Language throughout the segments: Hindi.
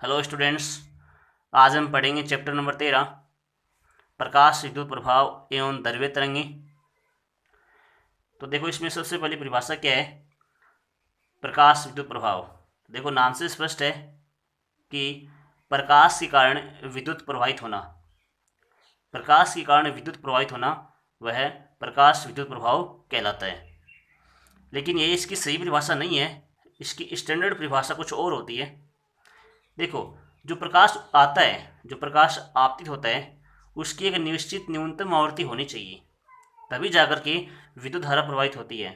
Hello students. आज हम पढ़ेंगे चैप्टर नंबर 13, प्रकाश विद्युत प्रभाव एवं द्रव्य तरंगे। तो देखो, इसमें सबसे पहली परिभाषा क्या है? प्रकाश विद्युत प्रभाव। देखो, नाम से स्पष्ट है कि प्रकाश के कारण विद्युत प्रवाहित होना, प्रकाश के कारण विद्युत प्रवाहित होना वह प्रकाश विद्युत प्रभाव कहलाता है। लेकिन ये इसकी सही परिभाषा नहीं है। इसकी स्टैंडर्ड परिभाषा कुछ और होती है। देखो, जो प्रकाश आता है, जो प्रकाश आपतित होता है, उसकी एक निश्चित न्यूनतम आवृत्ति होनी चाहिए, तभी जाकर के विद्युत धारा प्रवाहित होती है।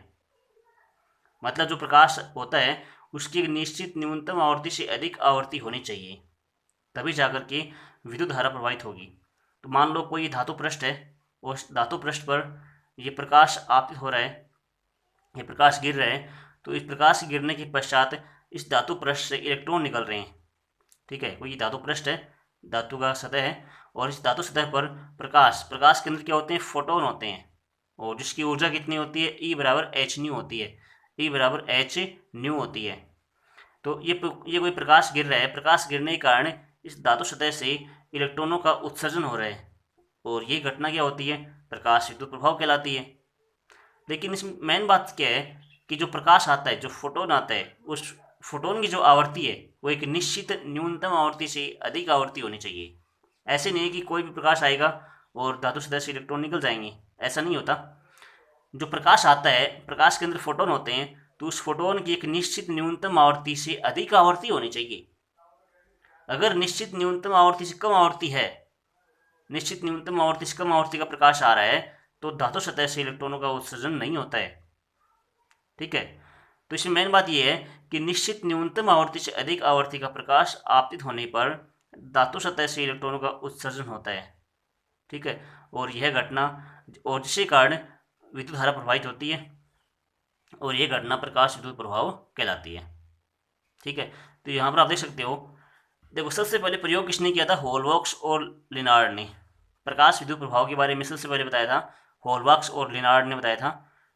मतलब जो प्रकाश होता है उसकी एक निश्चित न्यूनतम आवृत्ति से अधिक आवृत्ति होनी चाहिए, तभी जाकर के विद्युत धारा प्रवाहित होगी। तो मान लो कोई धातु पृष्ठ है, उस धातु पृष्ठ पर ये प्रकाश आपतित हो रहा है, ये प्रकाश गिर रहा है। तो इस प्रकाश गिरने के पश्चात इस धातु पृष्ठ से इलेक्ट्रॉन निकल रहे हैं। ठीक है, कोई धातु पृष्ठ है, धातु का सतह है, और इस धातु सतह पर प्रकाश प्रकाश के अंदर क्या होते हैं? फोटोन होते हैं। और जिसकी ऊर्जा कितनी होती है? ई बराबर एच न्यू होती है। ई बराबर एच न्यू होती है। तो ये कोई प्रकाश गिर रहा है, प्रकाश गिरने के कारण इस धातु सतह से इलेक्ट्रॉनों का उत्सर्जन हो रहा है, और ये घटना क्या होती है? प्रकाश विद्युत प्रभाव कहलाती है। लेकिन इसमें मेन बात क्या है कि जो प्रकाश आता है, जो फोटोन आता है, उस फोटोन की जो आवृत्ति है वो एक निश्चित न्यूनतम आवृत्ति से अधिक आवृत्ति होनी चाहिए। ऐसे नहीं है कि कोई भी प्रकाश आएगा और धातु सतह से इलेक्ट्रॉन निकल जाएंगे, ऐसा नहीं होता। जो प्रकाश आता है, प्रकाश के अंदर फोटोन होते हैं, तो उस फोटोन की एक निश्चित न्यूनतम आवृत्ति से अधिक आवृत्ति होनी चाहिए। अगर निश्चित न्यूनतम आवृत्ति से कम आवृत्ति है, निश्चित न्यूनतम आवृत्ति से कम आवृत्ति का प्रकाश आ रहा है, तो धातु सतह से इलेक्ट्रॉनों का उत्सर्जन नहीं होता है। ठीक है, तो इसमें मेन बात यह है कि निश्चित न्यूनतम आवृत्ति से अधिक आवृत्ति का प्रकाश आपतित होने पर धातु सतह से इलेक्ट्रॉनों का उत्सर्जन होता है। ठीक है, और यह घटना, और जिसके कारण विद्युत धारा प्रवाहित होती है, और यह घटना प्रकाश विद्युत प्रभाव कहलाती है। ठीक है, तो यहाँ पर आप देख सकते हो। देखो, सबसे पहले प्रयोग किसने किया था? होलबॉक्स और लिनार्ड ने। प्रकाश विद्युत प्रभाव के बारे में सबसे पहले बताया था होलबॉक्स और लिनार्ड ने बताया था।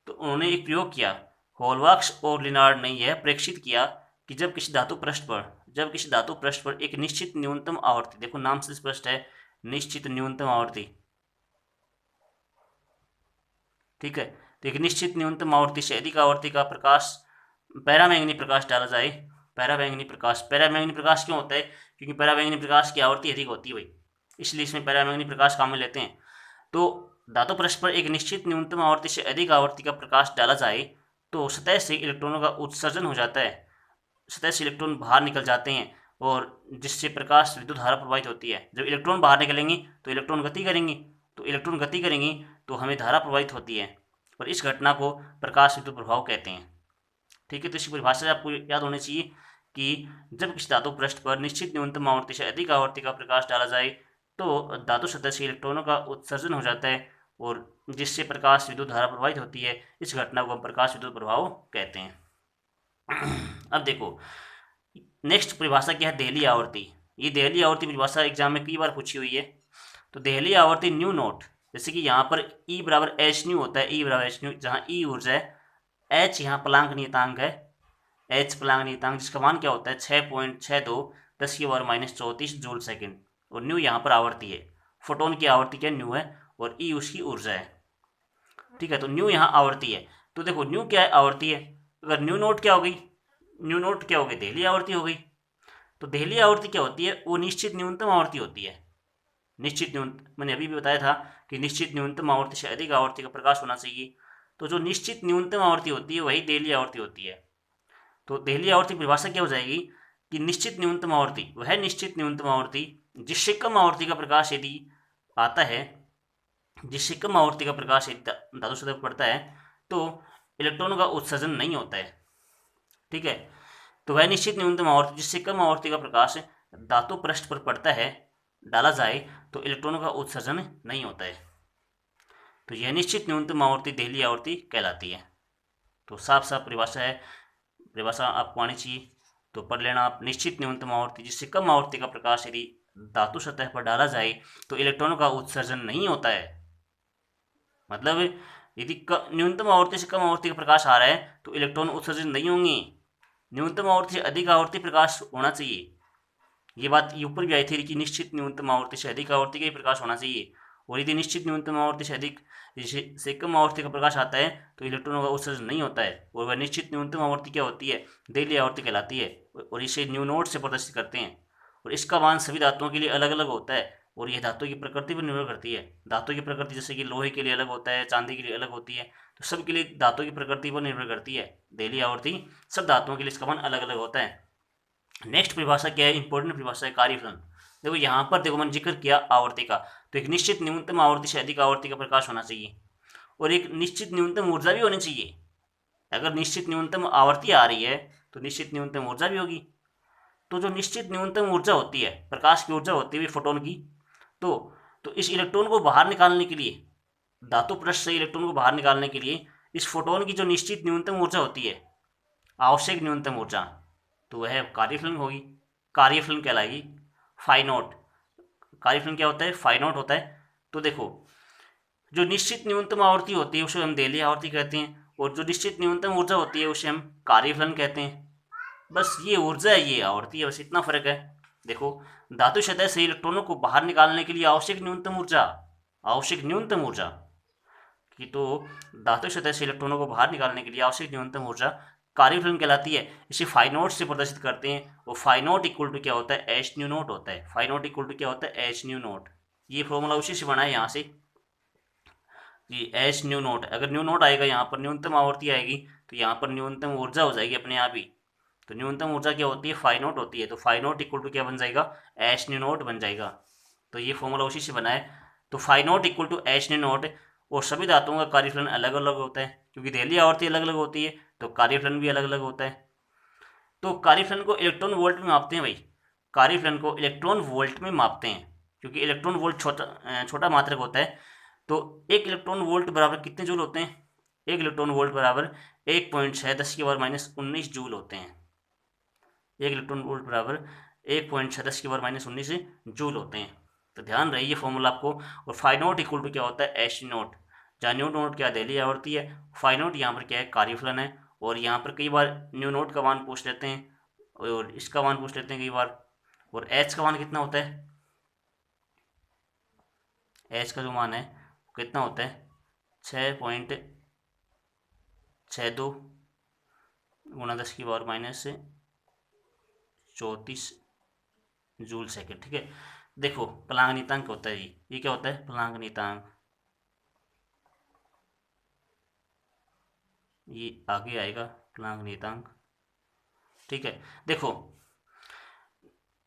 तो उन्होंने एक प्रयोग किया, होलबॉक्स और लिनार्ड ने यह प्रेक्षित किया कि जब किसी धातु पृष्ठ पर एक निश्चित न्यूनतम आवृत्ति, देखो नाम से स्पष्ट है, निश्चित न्यूनतम आवृत्ति। ठीक है, तो एक निश्चित न्यूनतम आवृत्ति से अधिक आवृत्ति का प्रकाश, पैरामैंगनी प्रकाश डाला जाए। पैरामैंगनी प्रकाश क्यों होता है? क्योंकि पैरामैंगनी प्रकाश की आवृत्ति अधिक होती है भाई, इसलिए इसमें पैरामैंगनी प्रकाश काम में लेते हैं। तो धातु पृष्ठ पर एक निश्चित न्यूनतम आवृत्ति से अधिक आवृत्ति का प्रकाश डाला जाए तो सतह से इलेक्ट्रॉनों का उत्सर्जन हो जाता है, सतह से इलेक्ट्रॉन बाहर निकल जाते हैं, और जिससे प्रकाश विद्युत धारा प्रवाहित होती है। जब इलेक्ट्रॉन बाहर निकलेंगे तो इलेक्ट्रॉन गति करेंगे, तो हमें धारा प्रवाहित होती है, और इस घटना को प्रकाश विद्युत प्रभाव कहते हैं। ठीक है, तो इसकी परिभाषा आपको याद होनी चाहिए कि जब किसी धातु पृष्ठ पर निश्चित न्यूनतम आवृत्ति से अधिक आवृत्ति का प्रकाश डाला जाए तो धातु सतह से इलेक्ट्रॉनों का उत्सर्जन हो जाता है, और जिससे प्रकाश विद्युत धारा प्रवाहित होती है। इस घटना को हम प्रकाश विद्युत प्रभाव कहते हैं। अब देखो, नेक्स्ट परिभाषा क्या है? देहली आवर्ती। ये देहली आवर्ती परिभाषा एग्जाम में कई बार पूछी हुई है। तो देहली आवर्ती न्यू नोट, जैसे कि यहाँ पर ई बराबर एच न्यू होता है, ई बराबर एच न्यू, जहाँ ई ऊर्जा है, एच यहाँ प्लांक नियतांक है, एच प्लांक नियतांक जिसका मान क्या होता है? 6.62 10⁻⁻34 जूल सेकेंड, और न्यू यहाँ पर आवर्ती है। फोटोन की आवर्ती क्या न्यू है, और ई उसकी ऊर्जा है। ठीक है, तो न्यू यहाँ आवर्ती है। तो देखो, न्यू क्या है? आवर्ती है। अगर न्यू नोट क्या हो गई? न्यू नोट क्या हो गई? देहली आवर्ती हो गई। तो देहली आवर्ती क्या होती है? वो निश्चित न्यूनतम आवर्ती होती है। निश्चित न्यूनतम, मैंने अभी भी बताया था कि निश्चित न्यूनतम आवर्ती से अधिक आवर्ती का प्रकाश होना चाहिए। तो जो निश्चित न्यूनतम आवर्ती होती है वही देहली आवर्ती होती है। तो देहली आवर्ती परिभाषा क्या हो जाएगी कि निश्चित न्यूनतम आवर्ती वह निश्चित न्यूनतम आवर्ती जिससे कम आवृत्ति का प्रकाश यदि आता है, जिससे कम आवृत्ति का प्रकाश यदि धातु सतह पर पड़ता है तो इलेक्ट्रॉनों का उत्सर्जन नहीं होता है। ठीक है, तो वह निश्चित न्यूनतम आवर्ती जिससे कम आवृत्ति का प्रकाश धातु पृष्ठ पर पड़ता है, डाला जाए तो इलेक्ट्रॉनों का उत्सर्जन नहीं होता है। तो यह निश्चित न्यूनतम आवर्ती देहली आवर्ती कहलाती है। तो साफ साफ परिभाषा है, परिभाषा आपको आनी चाहिए, तो पढ़ लेना आप। निश्चित न्यूनतम आवर्ती जिससे कम आवृत्ति का प्रकाश यदि धातु सतह पर डाला जाए तो इलेक्ट्रॉनों का उत्सर्जन नहीं होता है। मतलब यदि न्यूनतम आवृत्ति से कम आवृत्ति का प्रकाश आ रहा है तो इलेक्ट्रॉन उत्सर्जन नहीं होंगे। न्यूनतम आवृत्ति से अधिक आवृत्ति प्रकाश होना चाहिए। ये बात ये ऊपर भी आई थी कि निश्चित न्यूनतम आवर्ती से अधिक आवर्ती का ही प्रकाश होना चाहिए, और यदि निश्चित न्यूनतम आवर्ती से अधिक से कम आवर्ती का प्रकाश आता है तो इलेक्ट्रॉनों का उत्सर्जन नहीं होता है, और वह निश्चित न्यूनतम आवर्ती क्या होती है, देली आवर्ती कहलाती है, और इसे न्यू नोट से प्रदर्शित करते हैं। और इसका मान सभी धातुओं के लिए अलग अलग होता है, और यह धातु की प्रकृति पर निर्भर करती है। धातु की प्रकृति जैसे कि लोहे के लिए अलग होता है, चांदी के लिए अलग होती है, तो सब के लिए धातु की प्रकृति पर निर्भर करती है देली आवर्ती। सब धातुओं के लिए इसका मान अलग अलग होता है। नेक्स्ट परिभाषा क्या है, इंपॉर्टेंट परिभाषा है कार्यफलन। देखो यहाँ पर देखो मैंने जिक्र किया आवर्ती का, तो एक निश्चित न्यूनतम आवर्ती से अधिक आवर्ती का प्रकाश होना चाहिए, और एक निश्चित न्यूनतम ऊर्जा भी होनी चाहिए। अगर निश्चित न्यूनतम आवर्ती आ रही है तो निश्चित न्यूनतम ऊर्जा भी होगी। तो जो निश्चित न्यूनतम ऊर्जा होती है, प्रकाश की ऊर्जा होती है फोटोन की, तो इस इलेक्ट्रॉन को बाहर निकालने के लिए, धातु पृष्ठ से इलेक्ट्रॉन को बाहर निकालने के लिए इस फोटोन की जो निश्चित न्यूनतम ऊर्जा होती है, आवश्यक न्यूनतम ऊर्जा, तो वह कार्यफलन होगी, कार्यफलन कहलाएगी। फाइनोट, कार्यफलन क्या होता है, फाइनोट होता है। तो देखो जो निश्चित न्यूनतम आवर्ती होती है उसे हम देली आवर्ती कहते हैं, और जो निश्चित न्यूनतम ऊर्जा होती है उसे हम कार्यफलन कहते हैं। बस ये ऊर्जा है, ये आवर्ती है, बस इतना फर्क है। देखो धातु सतह से इलेक्ट्रॉनों को बाहर निकालने के लिए आवश्यक न्यूनतम ऊर्जा, आवश्यक न्यूनतम ऊर्जा की, तो धातु सतह से इलेक्ट्रॉनों को बाहर निकालने के लिए आवश्यक न्यूनतम ऊर्जा कार्यफलन कहलाती है। इसे फाइनोट से प्रदर्शित करते हैं, और फाइनोट इक्वल टू क्या होता है, एच न्यू नोट होता है। फाइनोट इक्वल टू क्या होता है, एच न्यू नोट। ये फॉर्मूला उसी से बना है यहाँ से कि एच न्यू नोट, अगर न्यू नोट आएगा यहाँ पर न्यूनतम आवर्ती आएगी, तो यहाँ पर न्यूनतम ऊर्जा हो जाएगी अपने आप ही। तो न्यूनतम ऊर्जा क्या होती है, फाइनोट होती है, तो फाइनोट इक्वल टू क्या बन जाएगा, एच न्यू नोट बन जाएगा। तो ये फॉर्मूला उसी से बना है। तो phi naught equal to h nu naught. और सभी धातुओं का कार्यफलन अलग अलग होता है, क्योंकि देली आवर्ती अलग अलग होती है, तो कार्यफलन भी अलग अलग होता है। तो कार्यफलन को इलेक्ट्रॉन वोल्ट में मापते हैं भाई, कार्यफलन को इलेक्ट्रॉन वोल्ट में मापते हैं, क्योंकि इलेक्ट्रॉन वोल्ट छोटा मात्रक होता है। तो एक इलेक्ट्रॉन वोल्ट बराबर कितने जूल होते हैं, एक इलेक्ट्रॉन वोल्ट बराबर 1.6 10 की पावर माइनस 19 जूल होते हैं। एक इलेक्ट्रॉन वोल्ट बराबर 1.6 10 की पावर माइनस 19 जूल होते हैं। तो ध्यान रहे ये फॉर्मूला आपको। और फाइनोट इक्वल टू क्या होता है, एच नोट, जहाँ न्यू नोट क्या देली आवर्ती है, फाइनोट यहाँ पर क्या है, कार्यफलन है। और यहाँ पर कई बार न्यू नोट का मान पूछ लेते हैं, और इसका मान पूछ लेते हैं कई बार। और एच का मान कितना होता है, एच का जो मान है कितना होता है, 6.62 गुणा 10 की पावर माइनस 34 जूल सेकेंड। ठीक है, देखो प्लांक नीतांक होता है ये क्या होता है, प्लांक नीतांक, ये आगे आएगा प्लांक नीतांक। ठीक है, देखो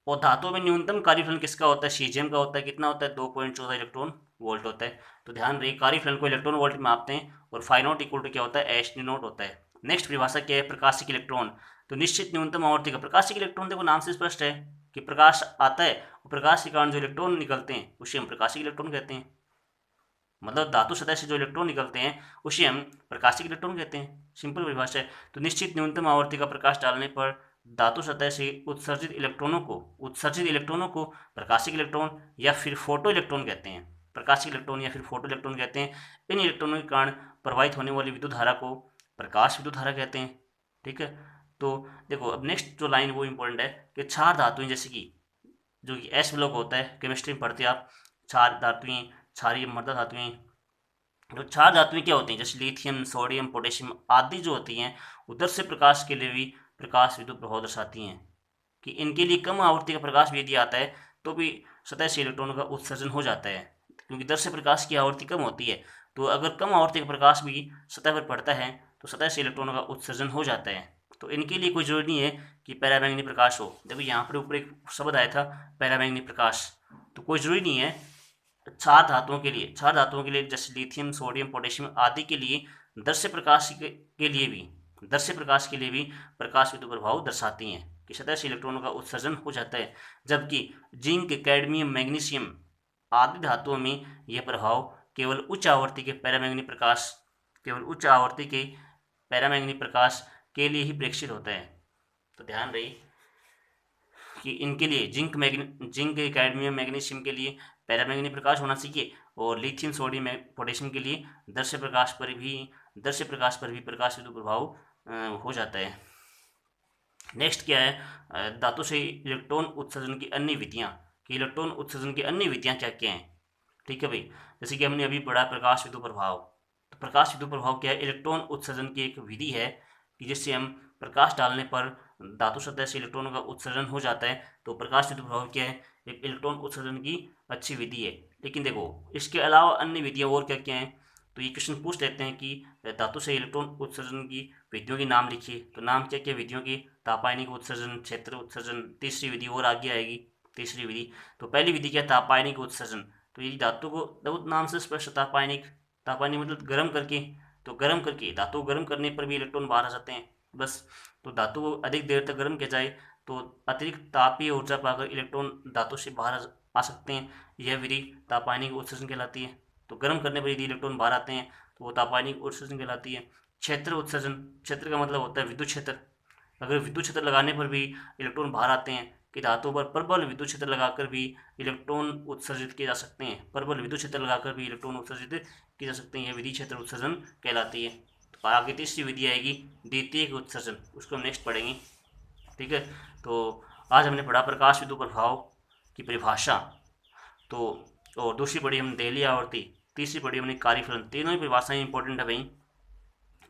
और धातु में न्यूनतम कार्यफलन किसका होता है, सीजियम का होता है। कितना होता है, 2.14 इलेक्ट्रॉन वोल्ट होता है। तो ध्यान रही कार्यफलन को इलेक्ट्रॉन वोल्ट में मापते हैं, और फाइनोट इक्वल टू क्या होता है, एच न्यू नोट होता है। नेक्स्ट परिभाषा क्या है, प्रकाशिक इलेक्ट्रॉन। तो निश्चित न्यूनतम आवर्ती का प्रकाशिक इलेक्ट्रॉन, देखो नाम से स्पष्ट है कि प्रकाश आता है, और प्रकाश के कारण जो इलेक्ट्रॉन निकलते हैं उसे हम प्रकाशिक इलेक्ट्रॉन कहते हैं। मतलब धातु सतह से जो इलेक्ट्रॉन निकलते हैं उसे हम प्रकाशिक इलेक्ट्रॉन कहते हैं, सिंपल परिभाषा है। तो निश्चित न्यूनतम आवर्ती का प्रकाश डालने पर धातु सतह से उत्सर्जित इलेक्ट्रॉनों को प्रकाशिक इलेक्ट्रॉन या फिर फोटो इलेक्ट्रॉन कहते हैं। प्रकाशिक इलेक्ट्रॉन या फिर फोटो इलेक्ट्रॉन कहते हैं। इन इलेक्ट्रॉनों के कारण प्रवाहित होने वाली विद्युत धारा को प्रकाश विद्युत धारा कहते हैं। ठीक है, तो देखो अब नेक्स्ट जो लाइन वो इंपॉर्टेंट है कि क्षार धातुएं, जैसे कि जो कि एस ब्लॉक होता है, केमिस्ट्री में पढ़ते हैं आप, क्षार धातुएं, क्षारीय मर्दा धातुएं। तो क्षार धातुएं क्या होती हैं, जैसे लिथियम, सोडियम, पोटेशियम आदि जो होती हैं, उधर से प्रकाश के लिए भी प्रकाश विद्युत प्रभाव दर्शाती हैं। कि इनके लिए कम आवृत्ति का प्रकाश भी यदि आता है तो भी सतह से इलेक्ट्रॉनों का उत्सर्जन हो जाता है, क्योंकि दर से प्रकाश की आवृत्ति कम होती है। तो अगर कम आवृत्ति का प्रकाश भी सतह पर पड़ता है तो सतह से इलेक्ट्रॉनों का उत्सर्जन हो जाता है। तो इनके लिए कोई जरूरी नहीं है कि पैरामैग्नी प्रकाश हो। देखो यहाँ पर ऊपर एक शब्द आया था पैरामैग्नी प्रकाश, तो कोई जरूरी नहीं है। क्षार धातुओं के लिए जैसे लिथियम, सोडियम, पोटेशियम आदि के लिए दर से प्रकाश के लिए भी प्रकाश विद्युत प्रभाव दर्शाती हैं कि सतह से इलेक्ट्रॉनों का उत्सर्जन हो जाता है। जबकि जिंक, कैडमियम, मैग्नीशियम आदि धातुओं में यह प्रभाव केवल उच्च आवृत्ति के पैरामैग्नी प्रकाश के लिए ही प्रेक्षित होता है। तो ध्यान रही कि इनके लिए जिंक, कैडमियम, मैग्नीशियम के लिए पैरामैग्नी प्रकाश होना चाहिए, और लिथियम, सोडियम, पोटेशियम के लिए दर से प्रकाश पर भी प्रकाश विद्युत प्रभाव हो जाता है। नेक्स्ट क्या है, धातु से इलेक्ट्रॉन उत्सर्जन की अन्य विधियाँ, कि इलेक्ट्रॉन उत्सर्जन की अन्य विधियाँ क्या क्या हैं। ठीक है भाई, जैसे कि हमने अभी पढ़ा प्रकाश विद्युत प्रभाव। तो प्रकाश विद्युत प्रभाव क्या है, इलेक्ट्रॉन उत्सर्जन की एक विधि है कि जिससे हम प्रकाश डालने पर धातु सतह से इलेक्ट्रॉनों का उत्सर्जन हो जाता है। तो प्रकाश विद्युत प्रभाव क्या है, एक इलेक्ट्रॉन उत्सर्जन की अच्छी विधि है। लेकिन देखो इसके अलावा अन्य विधियाँ और क्या क्या हैं, तो ये क्वेश्चन पूछ लेते हैं कि धातु से इलेक्ट्रॉन उत्सर्जन की विधियों के नाम लिखिए। तो नाम क्या क्या विधियों की, तापायनिक उत्सर्जन, क्षेत्र उत्सर्जन, तीसरी विधि और आगे आएगी तीसरी विधि। तो पहली विधि क्या है, तापायनिक उत्सर्जन। तो ये धातु को बहुत नाम से स्पष्ट, तापायनिक, तापायनिक मतलब गर्म करके। तो गर्म करके, धातु को गर्म करने पर भी इलेक्ट्रॉन बाहर आ जाते हैं बस। तो धातु को अधिक देर तक गर्म किया जाए तो अतिरिक्त तापीय ऊर्जा पाकर इलेक्ट्रॉन धातु से बाहर आ सकते हैं। यह विधि तापायनिक उत्सर्जन कहलाती है। तो गर्म करने पर यदि इलेक्ट्रॉन बाहर आते हैं तो वो तापायनिक उत्सर्जन कहलाती है। क्षेत्र उत्सर्जन, क्षेत्र का मतलब होता है विद्युत क्षेत्र। अगर विद्युत क्षेत्र लगाने पर भी इलेक्ट्रॉन बाहर आते हैं, कि धातु पर प्रबल विद्युत क्षेत्र लगाकर भी इलेक्ट्रॉन उत्सर्जित किए जा सकते हैं, प्रबल विद्युत क्षेत्र लगाकर भी इलेक्ट्रॉन उत्सर्जित किए जा सकते हैं, यह विधि क्षेत्र उत्सर्जन कहलाती है। तो आगे तीसरी विधि आएगी द्वितीयक उत्सर्जन, उसको हम नेक्स्ट पढ़ेंगे। ठीक है, तो आज हमने पढ़ा प्रकाश विद्युत प्रभाव की परिभाषा। तो और दूसरी पढ़ी हमने देहली आवर्ती, तीसरी पढ़ी हमने कार्यफलन। तीनों ही परिभाषाएं इंपॉर्टेंट है भाई।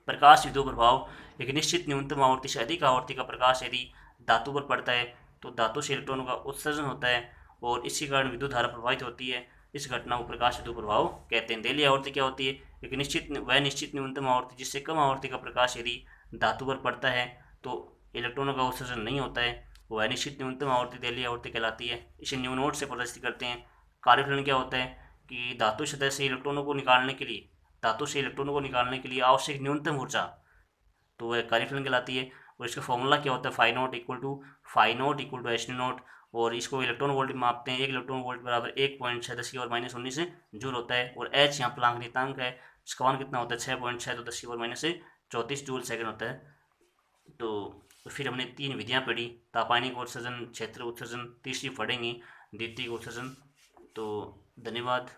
प्रकाश विद्युत प्रभाव एक निश्चित न्यूनतम आवृत्ति से अधिक आवृत्ति का प्रकाश यदि धातु पर पड़ता है तो धातु से इलेक्ट्रॉनों का उत्सर्जन होता है और इसी कारण विद्युत धारा प्रभावित होती है। इस घटना को प्रकाश विद्युत प्रभाव कहते हैं। देहली आवर्ती क्या होती है, एक निश्चित न्यूनतम आवृत्ति जिससे कम आवृत्ति का प्रकाश यदि धातु पर पड़ता है तो इलेक्ट्रॉनों का उत्सर्जन नहीं होता है, वह अनिश्चित न्यूनतम आवृत्ति देहली आवर्ती कहलाती है। इसे न्यू नोट से प्रदर्शित करते हैं। कार्यफलन क्या होता है कि धातु सतह से इलेक्ट्रॉनों को निकालने के लिए, धातु से इलेक्ट्रॉनों को निकालने के लिए आवश्यक न्यूनतम ऊर्जा, तो वह कार्यफलन कहलाती है। और इसका फॉर्मूला क्या होता है, फाई नोट एच नोट। और इसको इलेक्ट्रॉन वोल्ट में मापते हैं। 1 इलेक्ट्रॉन वोल्ट बराबर 1.6 × 10⁻19 जूल होता है। और एच यहाँ प्लांक नियतांक है, इसका मान कितना होता है 6.6 तो 10⁻34 जूल सेकंड होता है। तो फिर हमने 3 विधियाँ पढ़ी, तापायनिक उत्सर्जन, क्षेत्र उत्सर्जन, तीसरी पढ़ेंगे द्वितीयक उत्सर्जन। तो धन्यवाद।